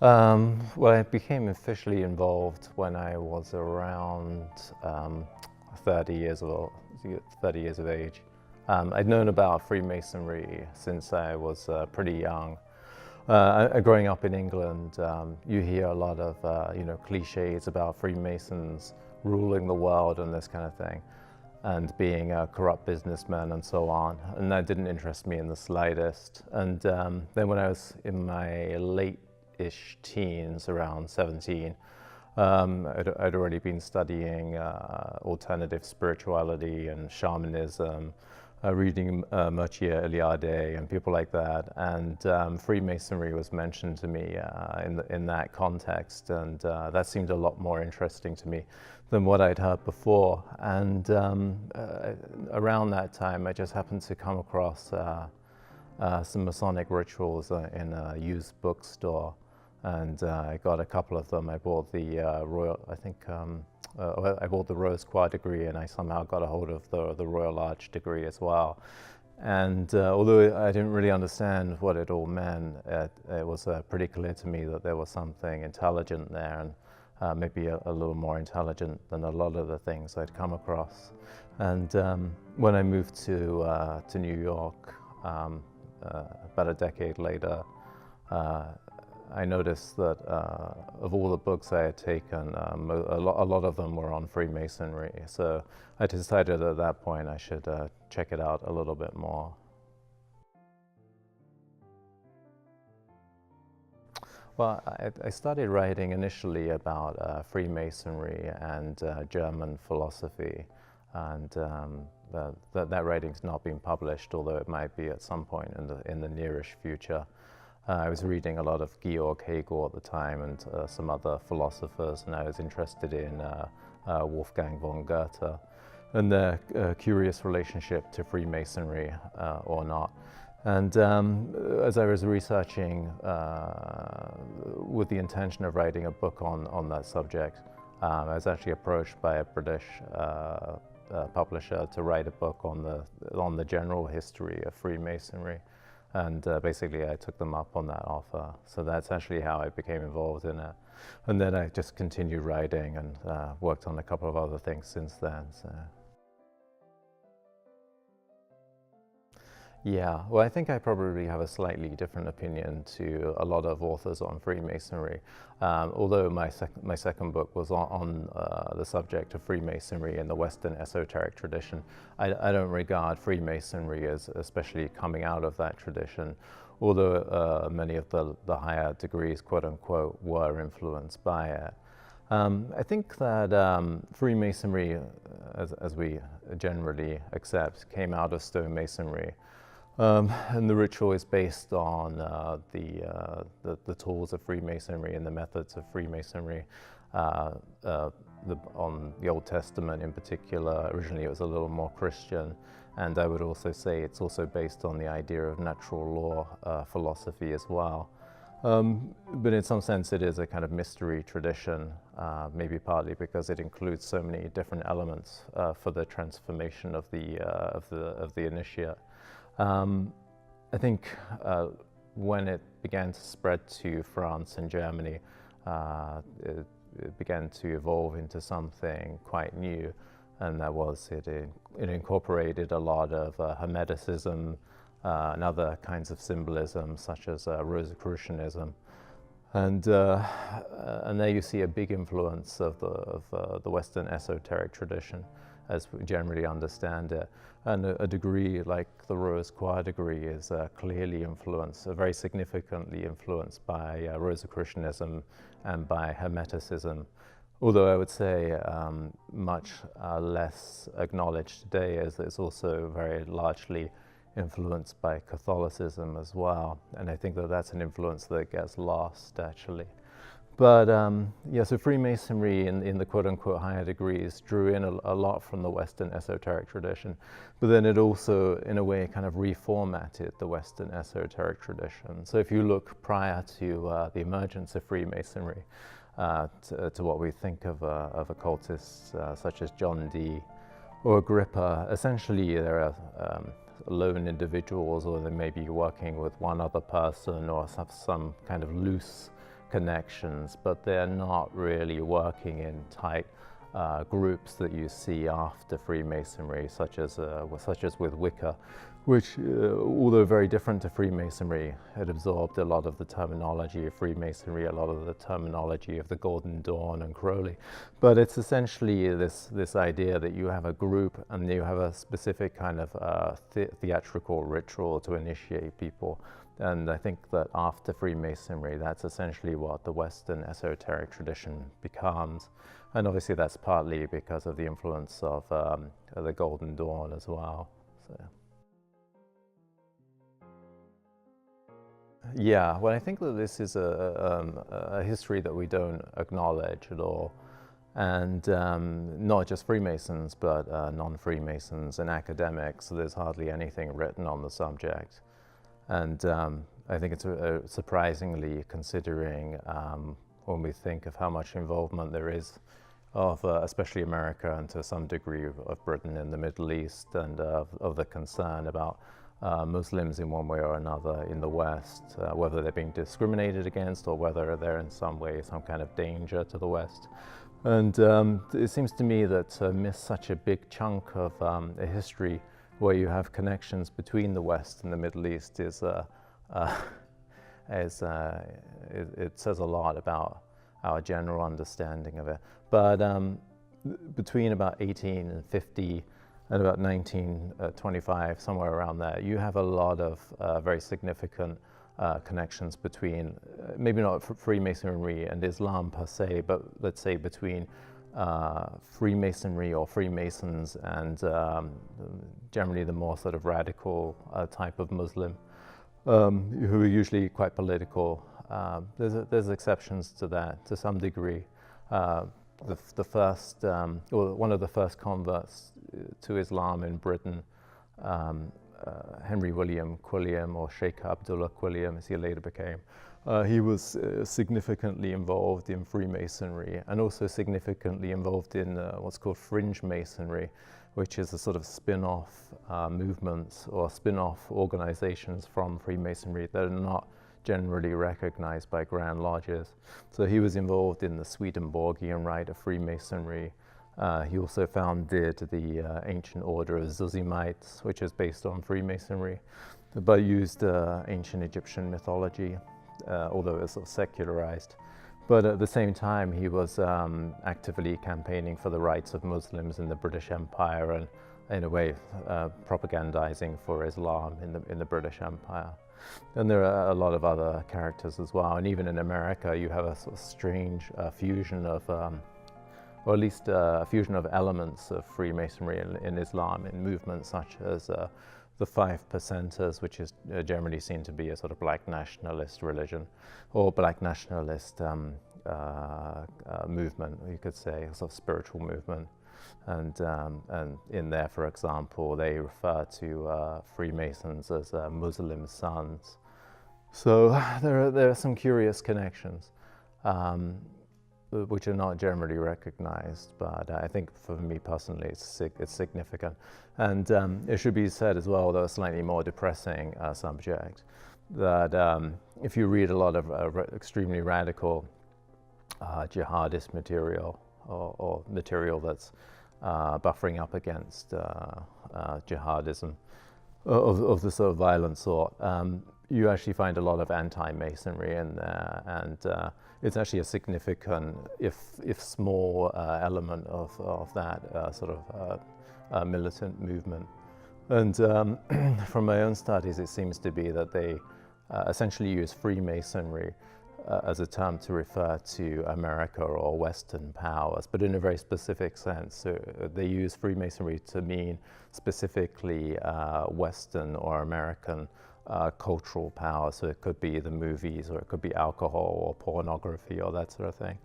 Well, I became officially involved when I was around 30 years of 30 years of age. I'd known about Freemasonry since I was pretty young. Growing up in England, you hear a lot of cliches about Freemasons ruling the world and this kind of thing, and being a corrupt businessman and so on. And that didn't interest me in the slightest. And then when I was in my late-ish teens, around 17, I'd already been studying alternative spirituality and shamanism, reading Mircea Eliade and people like that, and Freemasonry was mentioned to me in that context, and that seemed a lot more interesting to me than what I'd heard before. And around that time, I just happened to come across some Masonic rituals in a used bookstore, and I got a couple of them. I bought the I bought the Rose Choir degree, and I somehow got a hold of the Royal Arch degree as well. And although I didn't really understand what it all meant, it was pretty clear to me that there was something intelligent there, and maybe a little more intelligent than a lot of the things I'd come across. And when I moved to New York about a decade later, I noticed that of all the books I had taken, a lot of them were on Freemasonry. So I decided at that point I should check it out a little bit more. Well, I started writing initially about Freemasonry and German philosophy, and that writing's not been published, although it might be at some point in the nearish future. I was reading a lot of Georg Hegel at the time, and some other philosophers, and I was interested in Wolfgang von Goethe and their curious relationship to Freemasonry or not. And as I was researching with the intention of writing a book on that subject, I was actually approached by a British publisher to write a book on the general history of Freemasonry. And basically I took them up on that offer. So that's actually how I became involved in it. And then I just continued writing and worked on a couple of other things since then. So. Yeah, well, I think I probably have a slightly different opinion to a lot of authors on Freemasonry. Although my second book was on the subject of Freemasonry in the Western esoteric tradition, I don't regard Freemasonry as especially coming out of that tradition, although many of the higher degrees, quote unquote, were influenced by it. I think that Freemasonry, as we generally accept, came out of stonemasonry. And the ritual is based on the tools of Freemasonry and the methods of Freemasonry. On the Old Testament in particular, originally it was a little more Christian, and I would also say it's also based on the idea of natural law philosophy as well. But in some sense it is a kind of mystery tradition, maybe partly because it includes so many different elements for the transformation of the initiate. I think when it began to spread to France and Germany, it began to evolve into something quite new, and that was it incorporated a lot of Hermeticism and other kinds of symbolism, such as Rosicrucianism. And there you see a big influence of the Western esoteric tradition, as we generally understand it. And a degree like the Rose Choir degree is clearly influenced, very significantly influenced by Rosicrucianism and by Hermeticism. Although I would say much less acknowledged today, as it's also very largely influenced by Catholicism as well. And I think that that's an influence that gets lost, actually. But yeah, so Freemasonry in the quote-unquote higher degrees drew in a lot from the Western esoteric tradition, but then it also, in a way, kind of reformatted the Western esoteric tradition. So if you look prior to the emergence of Freemasonry, to what we think of occultists such as John Dee or Agrippa, essentially there are lone individuals, or they may be working with one other person, or have some kind of loose connections, but they're not really working in tight groups that you see after Freemasonry, such as with Wicca, which, although very different to Freemasonry, had absorbed a lot of the terminology of Freemasonry, a lot of the terminology of the Golden Dawn and Crowley. But it's essentially this idea that you have a group and you have a specific kind of theatrical ritual to initiate people. And I think that after Freemasonry, that's essentially what the Western esoteric tradition becomes. And obviously that's partly because of the influence of the Golden Dawn as well. So. Yeah, well, I think that this is a history that we don't acknowledge at all. And not just Freemasons, but non-Freemasons and academics. So there's hardly anything written on the subject. And I think it's surprisingly, considering when we think of how much involvement there is of especially America and to some degree of Britain in the Middle East, and of the concern about Muslims in one way or another in the West, whether they're being discriminated against or whether they're in some way some kind of danger to the West. And it seems to me that to miss such a big chunk of a history where you have connections between the West and the Middle East it says a lot about our general understanding of it. But between about 1850 and about 1925, somewhere around there, you have a lot of very significant connections between, maybe not Freemasonry and Islam per se, but let's say between Freemasonry or Freemasons and generally the more sort of radical type of Muslim, who are usually quite political. There's exceptions to that to some degree. The first, or one of the first converts to Islam in Britain, Henry William Quilliam, or Sheikh Abdullah Quilliam as he later became, he was significantly involved in Freemasonry and also significantly involved in what's called fringe Masonry, which is a sort of spin-off movements or spin-off organizations from Freemasonry that are not generally recognized by Grand Lodges. So he was involved in the Swedenborgian rite of Freemasonry. He also founded the ancient order of Zosimites, which is based on Freemasonry, but used ancient Egyptian mythology, although it was sort of secularized. But at the same time, he was actively campaigning for the rights of Muslims in the British Empire and, in a way, propagandizing for Islam in the British Empire. And there are a lot of other characters as well. And even in America, you have a sort of strange fusion of, or at least a fusion of elements of Freemasonry in Islam in movements such as the Five Percenters, which is generally seen to be a sort of black nationalist religion, or black nationalist movement, you could say, a sort of spiritual movement. And in there, for example, they refer to Freemasons as Muslim sons. So there are some curious connections, which are not generally recognized, but I think for me personally it's significant. And it should be said as well, though a slightly more depressing subject, that if you read a lot of extremely radical jihadist material, or material that's buffering up against jihadism of the sort of violent sort, you actually find a lot of anti-Masonry in there, and it's actually a significant, if small, element of that sort of militant movement. And from my own studies, it seems to be that they essentially use Freemasonry as a term to refer to America or Western powers, but in a very specific sense. So they use Freemasonry to mean specifically Western or American cultural power. So it could be the movies, or it could be alcohol or pornography or that sort of thing.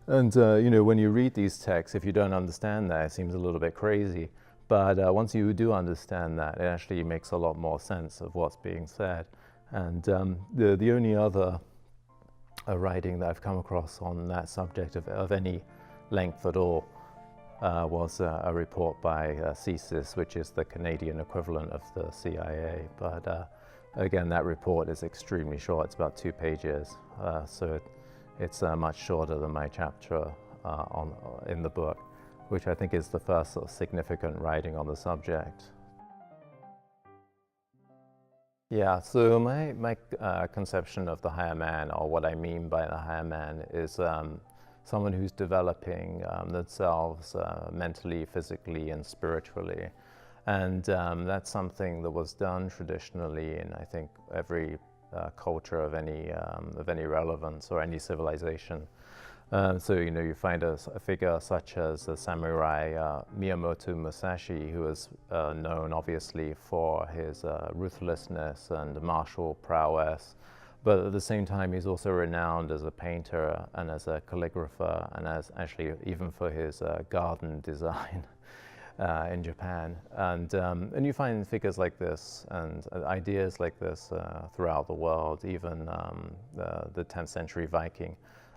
And you know, when you read these texts, if you don't understand that, it seems a little bit crazy. But once you do understand that, it actually makes a lot more sense of what's being said. And the only other writing that I've come across on that subject of any length at all was a report by CSIS, which is the Canadian equivalent of the CIA. But again, that report is extremely short. It's about 2 pages. So It's much shorter than my chapter in the book, which I think is the first sort of significant writing on the subject. Yeah, so my conception of the higher man, or what I mean by the higher man, is someone who's developing themselves mentally, physically, and spiritually. And that's something that was done traditionally in, I think, every culture of any relevance or any civilization. So, you know, you find a figure such as the samurai Miyamoto Musashi, who is known obviously for his ruthlessness and martial prowess, but at the same time he's also renowned as a painter and as a calligrapher, and as actually even for his garden design in Japan. And you find figures like this and ideas like this throughout the world, even the 10th century Viking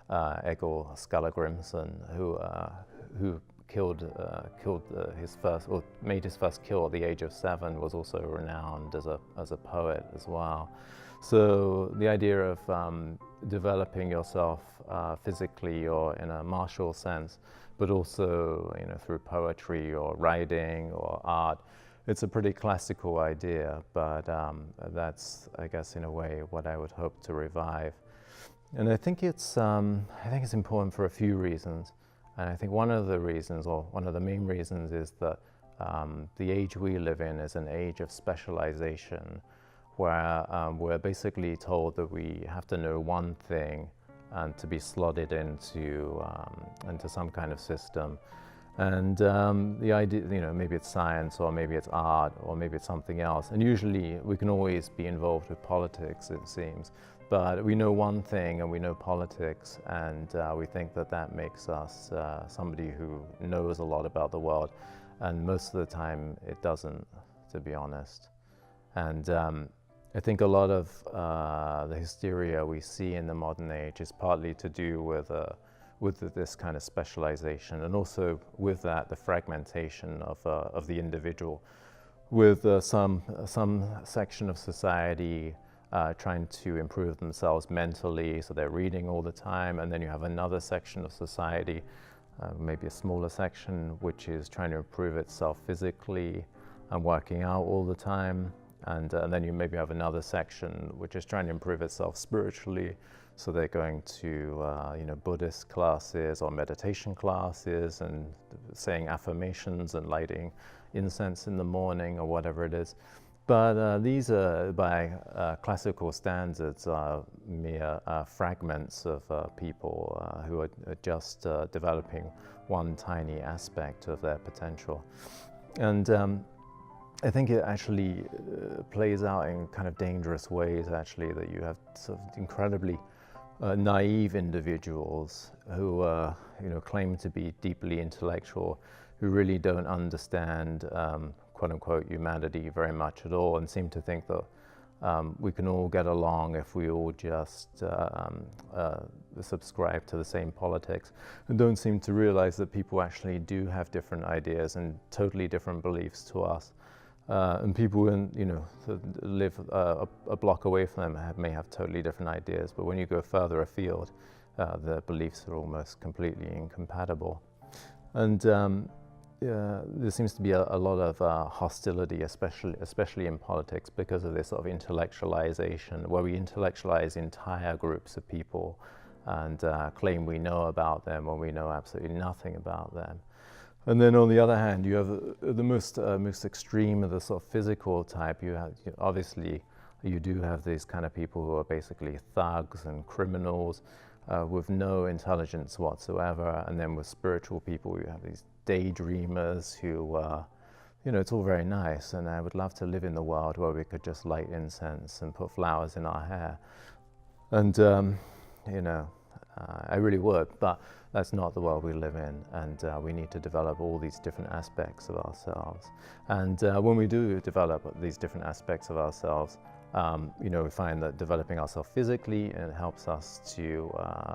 Egil Skallagrimsson, who killed his first, or made his first kill at the age of 7, was also renowned as a poet as well. So the idea of developing yourself physically or in a martial sense, but also, you know, through poetry or writing or art, it's a pretty classical idea, but that's, I guess, in a way what I would hope to revive. And I think it's important for a few reasons. And I think one of the reasons, or one of the main reasons, is that the age we live in is an age of specialization, where we're basically told that we have to know one thing and to be slotted into some kind of system. And the idea, you know, maybe it's science, or maybe it's art, or maybe it's something else. And usually we can always be involved with politics, it seems. But we know one thing, and we know politics, and we think that that makes us somebody who knows a lot about the world. And most of the time it doesn't, to be honest. And I think a lot of the hysteria we see in the modern age is partly to do with this kind of specialization, and also with that the fragmentation of the individual, with some section of society trying to improve themselves mentally, so they're reading all the time, and then you have another section of society, maybe a smaller section, which is trying to improve itself physically and working out all the time, and then you maybe have another section which is trying to improve itself spiritually, so they're going to Buddhist classes or meditation classes and saying affirmations and lighting incense in the morning or whatever it is. But these are, by classical standards, are mere fragments of people who are just developing one tiny aspect of their potential. And I think it actually plays out in kind of dangerous ways, actually, that you have sort of incredibly naive individuals who claim to be deeply intellectual, who really don't understand quote-unquote humanity very much at all, and seem to think that we can all get along if we all just subscribe to the same politics, and don't seem to realize that people actually do have different ideas and totally different beliefs to us. And people who live a block away from them may have totally different ideas, but when you go further afield, their beliefs are almost completely incompatible. And there seems to be a lot of hostility, especially in politics, because of this sort of intellectualization, where we intellectualize entire groups of people and claim we know about them when we know absolutely nothing about them. And then on the other hand, you have the most extreme of the sort of physical type. Obviously, you do have these kind of people who are basically thugs and criminals with no intelligence whatsoever. And then with spiritual people, you have these daydreamers who, it's all very nice, and I would love to live in the world where we could just light incense and put flowers in our hair. And, I really would, but that's not the world we live in, and we need to develop all these different aspects of ourselves. And when we do develop these different aspects of ourselves, we find that developing ourselves physically, it helps us to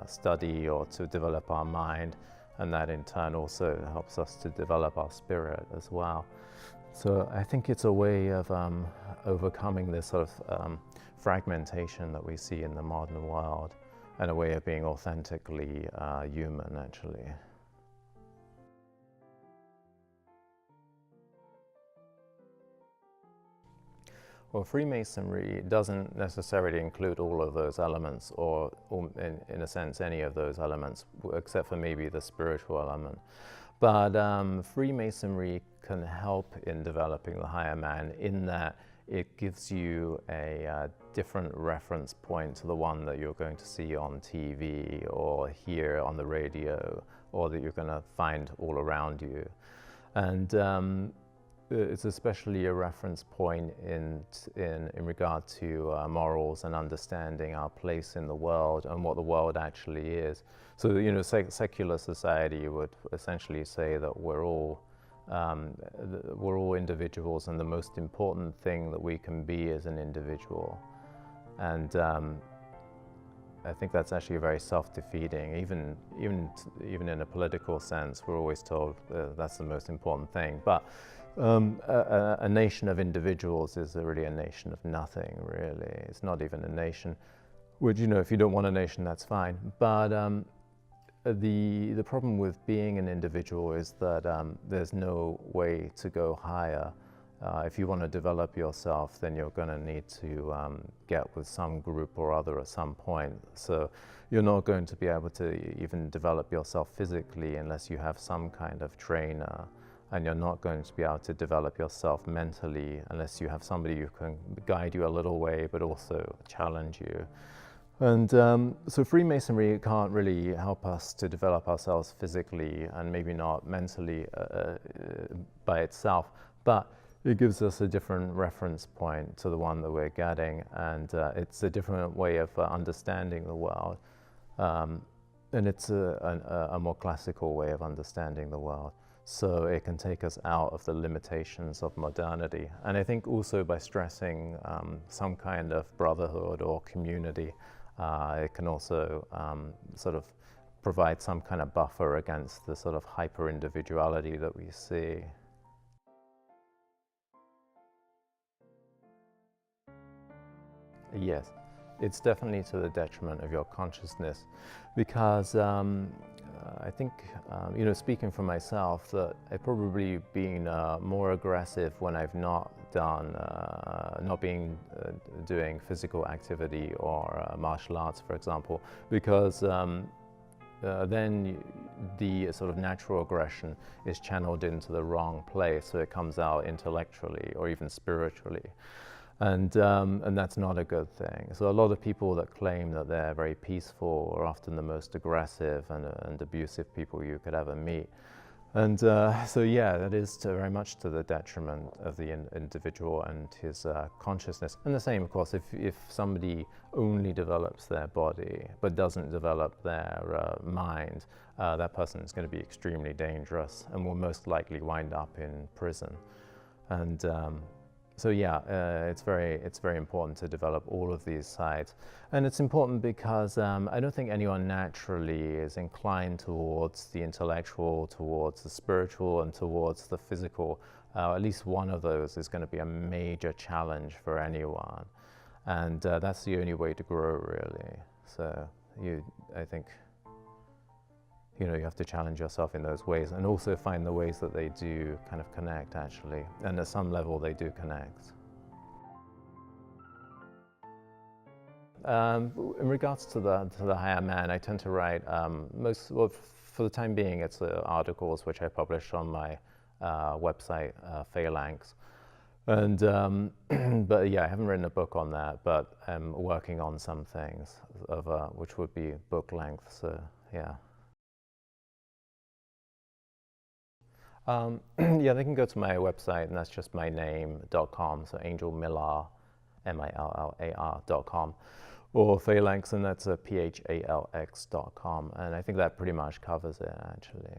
study or to develop our mind, and that in turn also helps us to develop our spirit as well. So I think it's a way of overcoming this sort of fragmentation that we see in the modern world. and a way of being authentically human, actually. Well, Freemasonry doesn't necessarily include all of those elements, or in a sense, any of those elements, except for maybe the spiritual element. But Freemasonry can help in developing the higher man in that it gives you a different reference point to the one that you're going to see on TV or hear on the radio, or that you're going to find all around you. And it's especially a reference point in regard to morals and understanding our place in the world and what the world actually is. So, you know, secular society would essentially say that we're all individuals, and the most important thing that we can be is an individual. And I think that's actually very self-defeating. Even in a political sense, we're always told that's the most important thing. But a nation of individuals is really a nation of nothing, really. It's not even a nation. Which, you know, if you don't want a nation, that's fine. But the problem with being an individual is that there's no way to go higher. If you want to develop yourself, then you're going to need to get with some group or other at some point. So you're not going to be able to even develop yourself physically unless you have some kind of trainer. And you're not going to be able to develop yourself mentally unless you have somebody who can guide you a little way, but also challenge you. And so Freemasonry can't really help us to develop ourselves physically, and maybe not mentally by itself, but it gives us a different reference point to the one that we're getting, and it's a different way of understanding the world. And it's a more classical way of understanding the world. So it can take us out of the limitations of modernity. And I think also by stressing some kind of brotherhood or community, it can also sort of provide some kind of buffer against the sort of hyper-individuality that we see. Yes, it's definitely to the detriment of your consciousness, because I think, you know, speaking for myself, that I've probably been more aggressive when I've not been doing physical activity or martial arts, for example, because then the sort of natural aggression is channeled into the wrong place, so it comes out intellectually or even spiritually. And that's not a good thing. So a lot of people that claim that they're very peaceful are often the most aggressive and abusive people you could ever meet. And so yeah, that is very much to the detriment of the individual and his consciousness. And the same, of course, if somebody only develops their body but doesn't develop their mind, that person is going to be extremely dangerous and will most likely wind up in prison. And so yeah, it's very important to develop all of these sides. And it's important because I don't think anyone naturally is inclined towards the intellectual, towards the spiritual, and towards the physical. At least one of those is going to be a major challenge for anyone. And that's the only way to grow, really. So I think, you know, you have to challenge yourself in those ways, and also find the ways that they do kind of connect, actually. And at some level, they do connect. In regards to the higher man, I tend to write well, for the time being, it's articles which I publish on my website, Phalanx. And but yeah, I haven't written a book on that, but I'm working on some things of which would be book length. So yeah. Yeah, they can go to my website, and that's just my name.com, so Angel Millar, MILLAR.com, or Phalanx, and that's PHALX.com, and I think that pretty much covers it, actually.